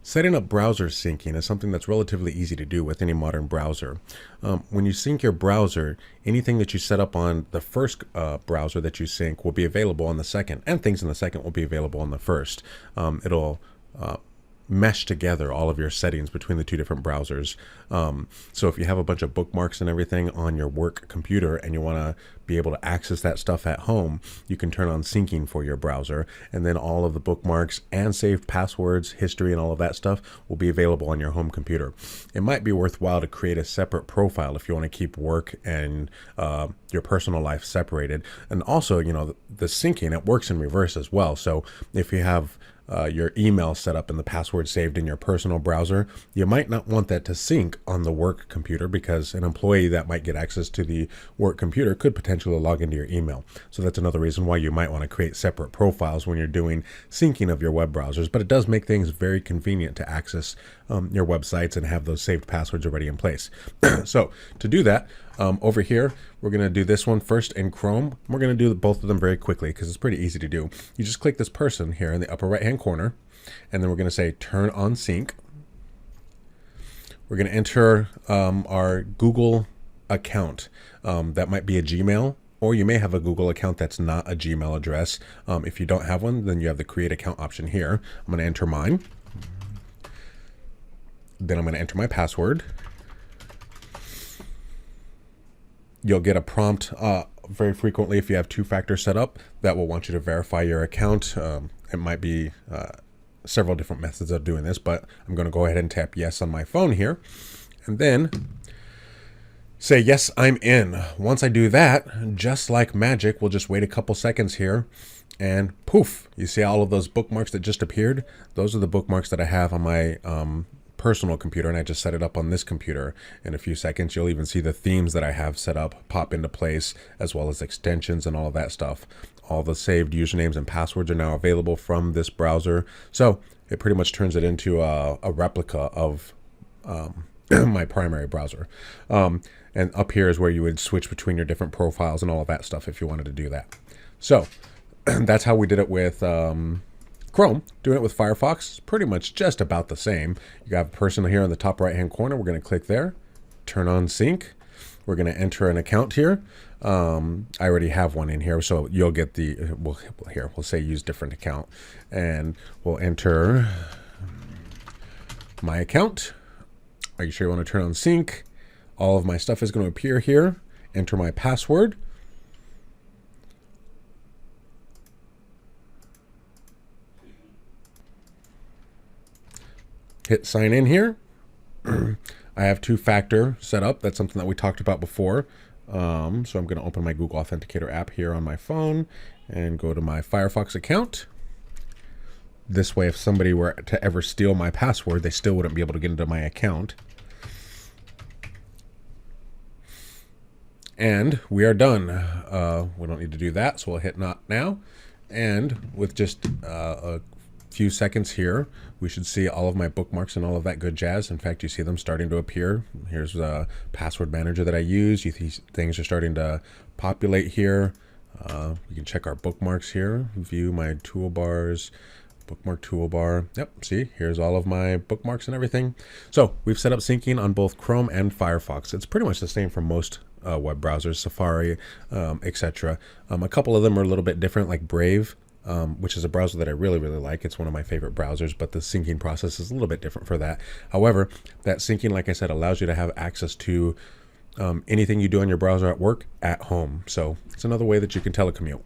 Setting up browser syncing is something that's relatively easy to do with any modern browser. When you sync your browser, anything that you set up on the first browser that you sync will be available on the second, and things in the second will be available on the first. It'll mesh together all of your settings between the two different browsers. So if you have a bunch of bookmarks and everything on your work computer and you want to be able to access that stuff at home, you can turn on syncing for your browser, and then all of the bookmarks and saved passwords, history, and all of that stuff will be available on your home computer. It might be worthwhile to create a separate profile if you want to keep work and your personal life separated. And also, the syncing, it works in reverse as well. So if you have your email set up and the password saved in your personal browser, you might not want that to sync on the work computer, because an employee that might get access to the work computer could potentially log into your email. So that's another reason why you might want to create separate profiles when you're doing syncing of your web browsers. But it does make things very convenient to access your websites and have those saved passwords already in place. So to do that, over here, we're going to do this one first in Chrome. We're going to do both of them very quickly because it's pretty easy to do. You just click this person here in the upper right hand corner, and then we're going to say turn on sync. We're going to enter our Google account. That might be a Gmail, or you may have a Google account that's not a Gmail address. If you don't have one, then you have the create account option here. I'm going to enter mine. Then I'm going to enter my password. You'll get a prompt very frequently if you have two-factor set up that will want you to verify your account. It might be several different methods of doing this, but I'm going to go ahead and tap yes on my phone here, and then say yes, I'm in. Once I do that, just like magic, we'll just wait a couple seconds here, and poof, you see all of those bookmarks that just appeared? Those are the bookmarks that I have on my personal computer, and I just set it up on this computer. In a few seconds, you'll even see the themes that I have set up pop into place, as well as extensions and all of that stuff. All the saved usernames and passwords are now available from this browser. So it pretty much turns it into a replica of my primary browser. And up here is where you would switch between your different profiles and all of that stuff if you wanted to do that. So that's how we did it with Chrome. Doing it with Firefox, pretty much just about the same. You got a person here in the top right hand corner. We're going to click there, turn on sync. We're going to enter an account here. I already have one in here, so you'll get the we'll say use different account, and we'll enter my account. Are you sure you want to turn on sync? All of my stuff is going to appear here. Enter my password. Hit sign in here. I have two-factor set up. That's something that we talked about before. So I'm going to open my Google Authenticator app here on my phone and go to my Firefox account. This way, if somebody were to ever steal my password, they still wouldn't be able to get into my account. And we are done. We don't need to do that, so we'll hit not now. And with just a few seconds here, we should see all of my bookmarks and all of that good jazz. In fact, you see them starting to appear. Here's the password manager that I use. These things are starting to populate here. You can check our bookmarks here. View my toolbars, bookmark toolbar. Yep, see, here's all of my bookmarks and everything. So we've set up syncing on both Chrome and Firefox. It's pretty much the same for most web browsers, Safari, etc. A couple of them are a little bit different, like Brave, which is a browser that I really like. It's one of my favorite browsers, but the syncing process is a little bit different for that. However, that syncing, like I said, allows you to have access to anything you do on your browser at work at home. So it's another way that you can telecommute.